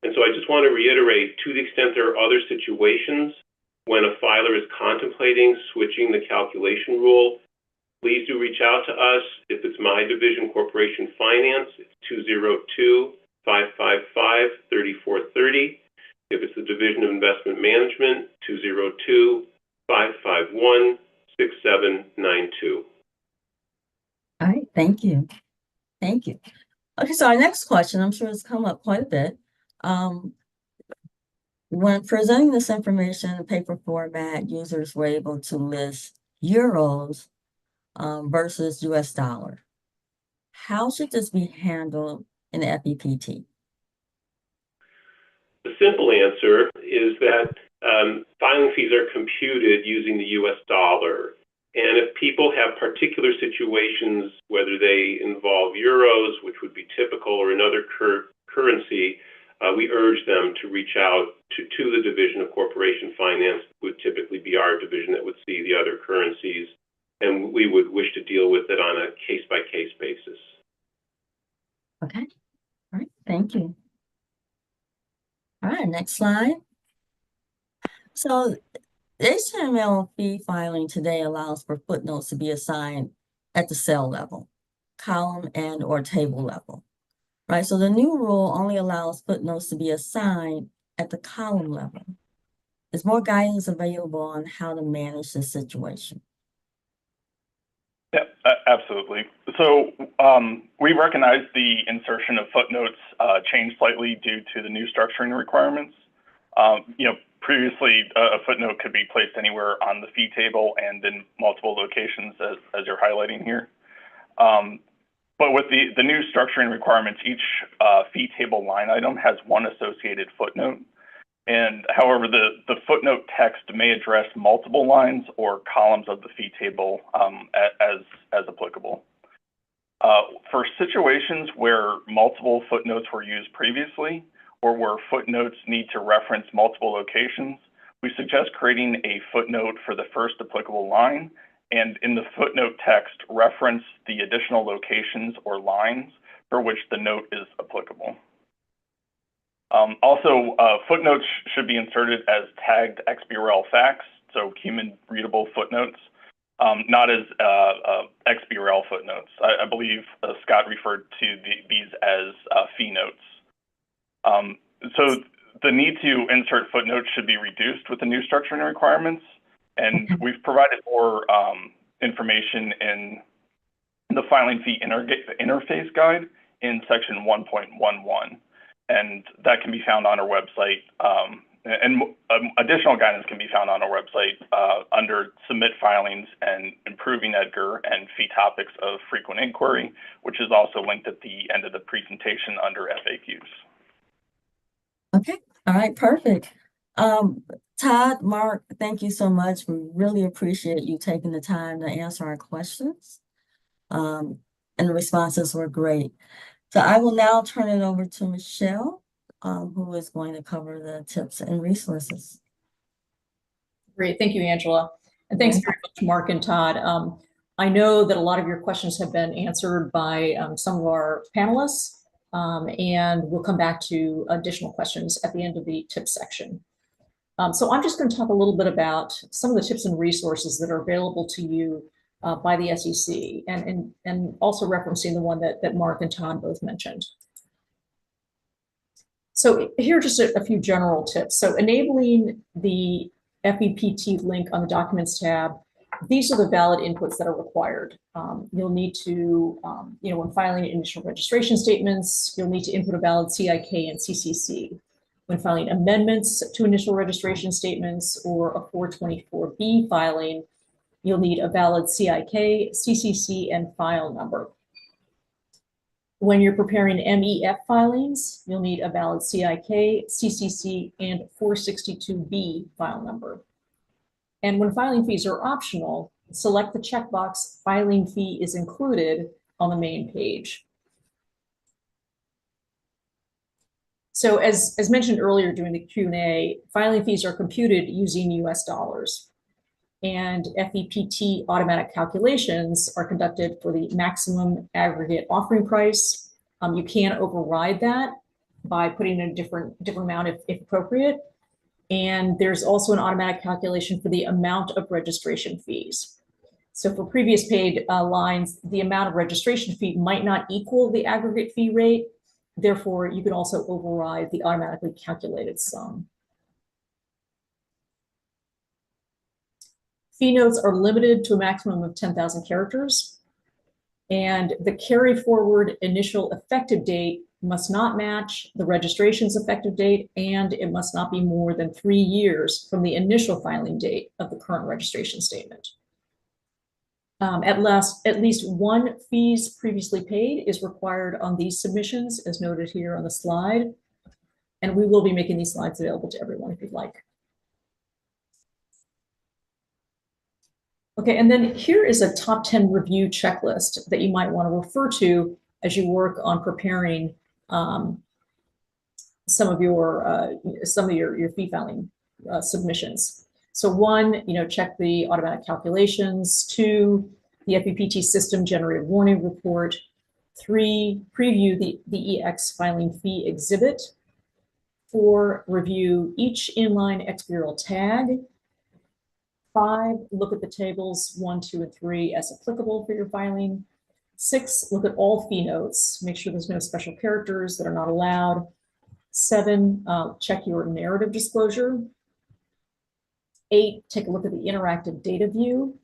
And so I just want to reiterate, to the extent there are other situations when a filer is contemplating switching the calculation rule, please do reach out to us. If it's my division, Corporation Finance, it's 202-555-3430. If it's the Division of Investment Management, 202-551-6792. All right, thank you. Thank you. Okay, so our next question, I'm sure it's come up quite a bit. When presenting this information in paper format, users were able to list euros versus US dollar. How should this be handled in the FEPT? The simple answer is that filing fees are computed using the US dollar. And if people have particular situations, whether they involve euros, which would be typical, or another currency, we urge them to reach out to the Division of Corporation Finance, would typically be our division that would see the other currencies, and we would wish to deal with it on a case-by-case basis. Okay, all right, thank you. All right, next slide. So HTML fee filing today allows for footnotes to be assigned at the cell level, column and or table level, right? So the new rule only allows footnotes to be assigned at the column level. Is more guidance available on how to manage this situation? Yeah, absolutely. So we recognize the insertion of footnotes changed slightly due to the new structuring requirements. Previously a footnote could be placed anywhere on the fee table and in multiple locations, as you're highlighting here. But with the new structuring requirements, each fee table line item has one associated footnote. And however, the footnote text may address multiple lines or columns of the fee table as applicable. For situations where multiple footnotes were used previously, or where footnotes need to reference multiple locations, we suggest creating a footnote for the first applicable line, and in the footnote text, reference the additional locations or lines for which the note is applicable. Also, footnotes should be inserted as tagged XBRL facts, so human readable footnotes, not as XBRL footnotes. I believe Scott referred to these as fee notes. So the need to insert footnotes should be reduced with the new structuring requirements, and we've provided more information in the filing fee interface guide in section 1.11, and that can be found on our website. And additional guidance can be found on our website under Submit Filings and Improving EDGAR and Fee Topics of Frequent Inquiry, which is also linked at the end of the presentation under FAQs. Okay, all right, perfect. Todd, Mark, thank you so much. We really appreciate you taking the time to answer our questions. And the responses were great. So I will now turn it over to Michelle, who is going to cover the tips and resources. Great, thank you, Angela. And thanks very much, Mark and Todd. I know that a lot of your questions have been answered by some of our panelists, and we'll come back to additional questions at the end of the tips section. So I'm just going to talk a little bit about some of the tips and resources that are available to you by the SEC, and also referencing the one that Mark and Todd both mentioned. So here are just a few general tips. So enabling the FEPT link on the Documents tab, these are the valid inputs that are required. You'll need to, when filing initial registration statements, you'll need to input a valid CIK and CCC. When filing amendments to initial registration statements or a 424B filing, you'll need a valid CIK, CCC, and file number. When you're preparing MEF filings, you'll need a valid CIK, CCC, and 462B file number. And when filing fees are optional, select the checkbox "Filing fee is included" on the main page. So as mentioned earlier during the Q&A, filing fees are computed using US dollars. And FEPT automatic calculations are conducted for the maximum aggregate offering price. You can override that by putting in a different amount if appropriate. And there's also an automatic calculation for the amount of registration fees. So for previous paid lines, the amount of registration fee might not equal the aggregate fee rate. Therefore, you can also override the automatically calculated sum. Fee notes are limited to a maximum of 10,000 characters. And the carry forward initial effective date must not match the registration's effective date, and it must not be more than 3 years from the initial filing date of the current registration statement. At least one fees previously paid is required on these submissions, as noted here on the slide. And we will be making these slides available to everyone if you'd like. Okay, and then here is a top 10 review checklist that you might want to refer to as you work on preparing some of your fee filing submissions. So one, check the automatic calculations. Two, the FEPT system generated warning report. Three, preview the EX filing fee exhibit. Four, review each inline XBRL tag. Five, look at the tables 1, 2, and 3 as applicable for your filing. 6, look at all fee notes. Make sure there's no special characters that are not allowed. 7, check your narrative disclosure. 8, take a look at the interactive data view.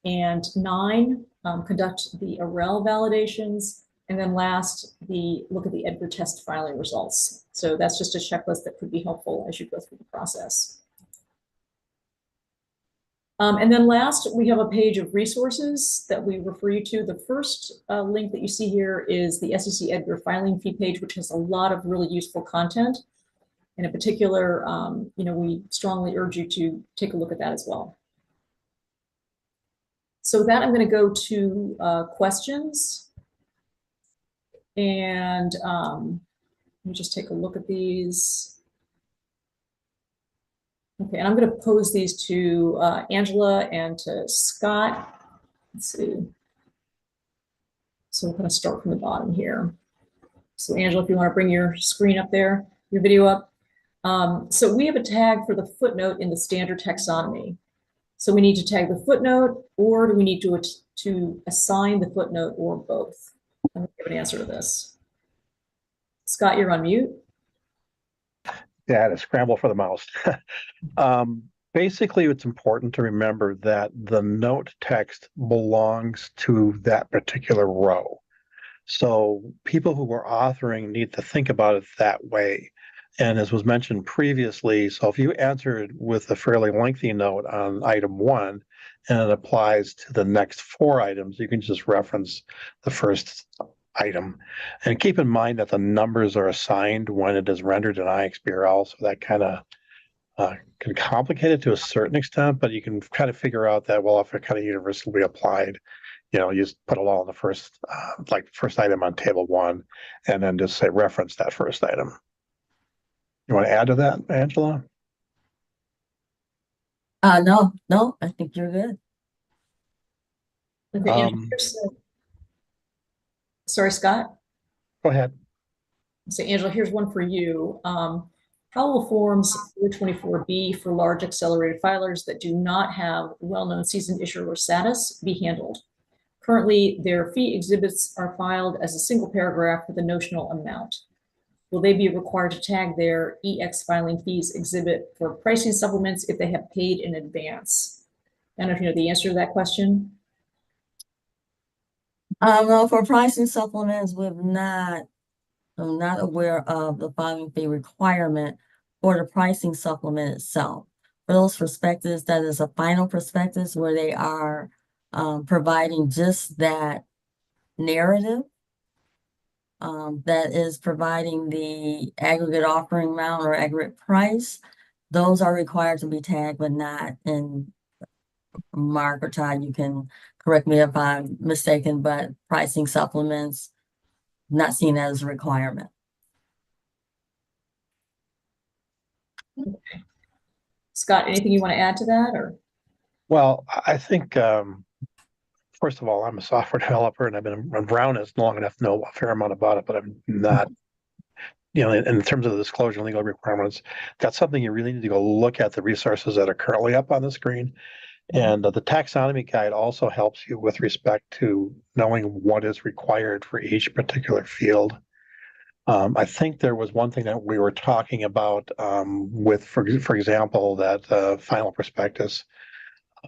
And 9, conduct the AREL validations. And then last, look at the EDGAR test filing results. So that's just a checklist that could be helpful as you go through the process. And then last, we have a page of resources that we refer you to. The first link that you see here is the SEC EDGAR filing fee page, which has a lot of really useful content. And in particular, we strongly urge you to take a look at that as well. So with that, I'm going to go to questions. And let me just take a look at these. Okay, and I'm going to pose these to Angela and to Scott. Let's see. So we're going to start from the bottom here. So Angela, if you want to bring your screen up there, your video up. So we have a tag for the footnote in the standard taxonomy. So we need to tag the footnote, or do we need to assign the footnote, or both? I'm going to give an answer to this. Scott, you're on mute. Yeah, I had to scramble for the mouse. Basically, it's important to remember that the note text belongs to that particular row. So people who are authoring need to think about it that way. And as was mentioned previously, so if you answered with a fairly lengthy note on item 1, and it applies to the next 4 items, you can just reference the first item. And keep in mind that the numbers are assigned when it is rendered in IXBRL, so that kind of can complicate it to a certain extent, but you can kind of figure out that, well, if it kind of universally applied, you just put it all in the first item on table 1, and then just say reference that first item. You want to add to that, Angela? No, I think you're good. Okay, Angela, sorry, Scott. Go ahead. So Angela, here's one for you. How will forms 424B for large accelerated filers that do not have well-known seasoned issuer status be handled? Currently, their fee exhibits are filed as a single paragraph with a notional amount. Will they be required to tag their EX filing fees exhibit for pricing supplements if they have paid in advance? I don't know if you know the answer to that question. No, for pricing supplements, I'm not aware of the filing fee requirement for the pricing supplement itself. For those prospectus, that is a final prospectus where they are providing just that narrative that is providing the aggregate offering amount or aggregate price. Those are required to be tagged, but not in Mark or Todd. You can correct me if I'm mistaken, but pricing supplements, not seen as a requirement. Okay. Scott, anything you want to add to that, or? Well, I think, first of all, I'm a software developer and I've been around this long enough to know a fair amount about it, but I'm not, in terms of the disclosure and legal requirements, that's something you really need to go look at the resources that are currently up on the screen. And the taxonomy guide also helps you with respect to knowing what is required for each particular field. I think there was one thing that we were talking about with, for example, that final prospectus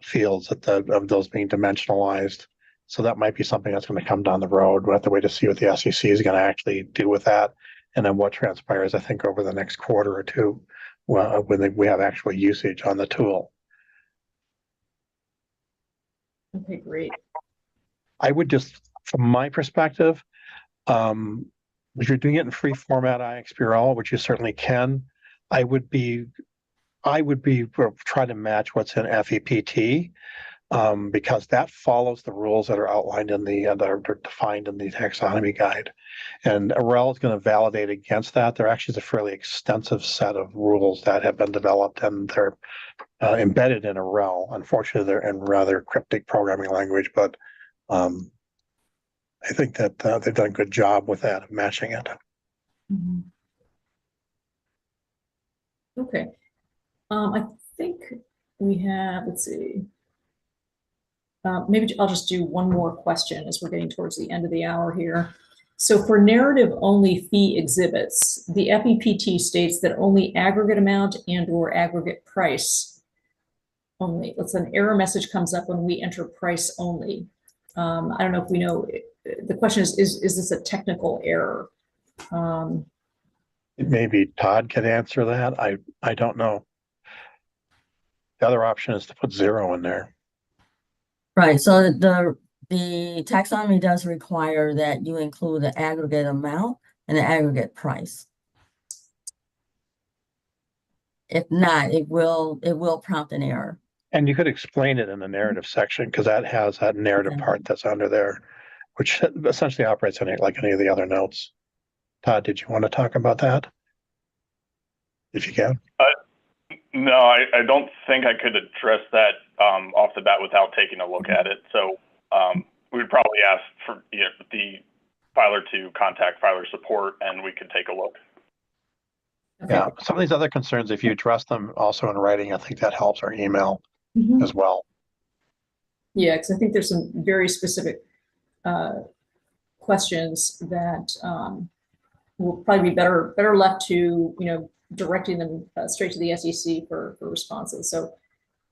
fields of those being dimensionalized. So that might be something that's going to come down the road. We'll have to wait to see what the SEC is going to actually do with that, and then what transpires, I think, over the next quarter or two, when we have actual usage on the tool. Okay, great. I would just, from my perspective, if you're doing it in free format IXBRL, which you certainly can, I would be try to match what's in FEPT. because that follows the rules that are outlined in that are defined in the taxonomy guide. And REL is going to validate against that. There actually is a fairly extensive set of rules that have been developed, and they're embedded in REL. Unfortunately, they're in rather cryptic programming language, but I think that they've done a good job with that, of matching it. Mhm. Okay. I think we have, let's see. Maybe I'll just do one more question as we're getting towards the end of the hour here. So for narrative-only fee exhibits, the FEPT states that only aggregate amount and/or aggregate price only. An error message comes up when we enter price only. I don't know if we know. The question is this a technical error? Maybe Todd can answer that. I don't know. The other option is to put 0 in there. Right, so the taxonomy does require that you include the aggregate amount and the aggregate price. If not, it will prompt an error. And you could explain it in the narrative section, because that has that narrative Okay. part that's under there, which essentially operates on it like any of the other notes. Todd, did you want to talk about that? If you can. No, I don't think I could address that off the bat without taking a look at it. So we'd probably ask for the filer to contact filer support, and we could take a look. Okay. Yeah, some of these other concerns, if you address them also in writing, I think that helps, our email as well. Yeah, because I think there's some very specific questions that will probably be better left to directing them straight to the SEC for responses. So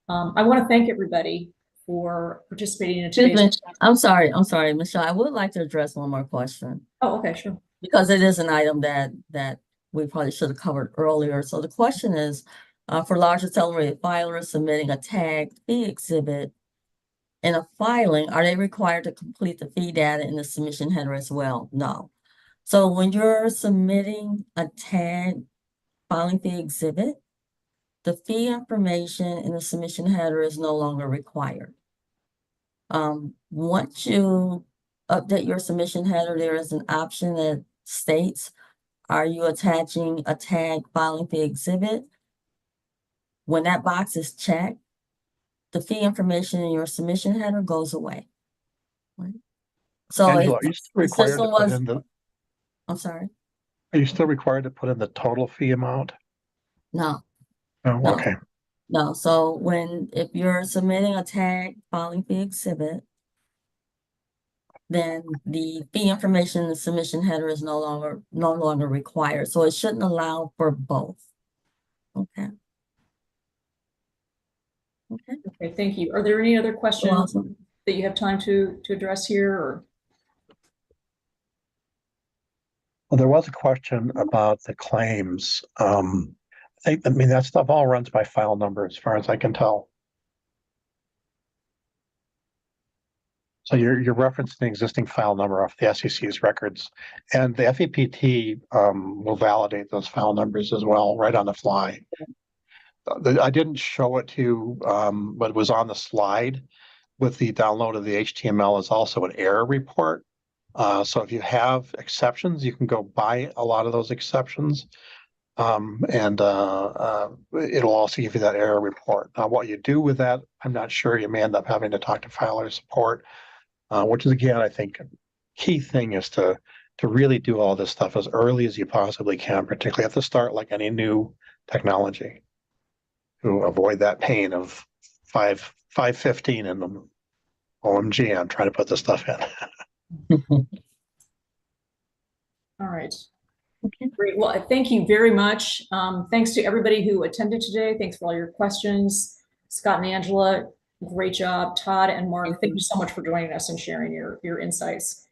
I want to thank everybody for participating in today's. I'm sorry, Michelle. I would like to address one more question. Oh, okay, sure. Because it is an item that we probably should have covered earlier. So the question is, for large accelerated filers submitting a tagged fee exhibit in a filing, are they required to complete the fee data in the submission header as well? No. So when you're submitting a tagged filing fee exhibit, the fee information in the submission header is no longer required. Once you update your submission header, there is an option that states, are you attaching a tagged filing fee exhibit? When that box is checked, the fee information in your submission header goes away. Right? So Angela, are you still required to put in the? I'm sorry. Are you still required to put in the total fee amount? No. Oh, No. okay. No. So if you're submitting a tagged filing fee exhibit, then the fee information in the submission header is no longer required. So it shouldn't allow for both. Okay. Okay. Okay, thank you. Are there any other questions that you have time to address here? Or? Well, there was a question about the claims. I mean, that stuff all runs by file number as far as I can tell. So you're referencing the existing file number off the SEC's records, and the FEPT will validate those file numbers as well, right on the fly. I didn't show it to you, but it was on the slide with the download of the HTML is also an error report. So if you have exceptions, you can go buy a lot of those exceptions. And it'll also give you that error report. Now, what you do with that, I'm not sure. You may end up having to talk to filer support, which is, again, I think key thing is to really do all this stuff as early as you possibly can, particularly at the start, like any new technology, to avoid that pain of 515 in them. OMG, I'm trying to put this stuff in. All right. Okay. Great. Well, thank you very much. Thanks to everybody who attended today. Thanks for all your questions. Scott and Angela, great job. Todd and Mark, thank you so much for joining us and sharing your insights.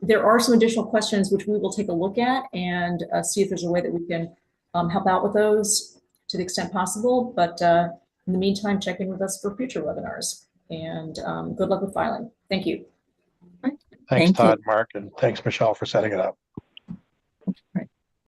There are some additional questions which we will take a look at and see if there's a way that we can help out with those to the extent possible. But in the meantime, check in with us for future webinars. And good luck with filing. Thank you. Thanks, Todd, Mark, and thanks, Michelle, for setting it up.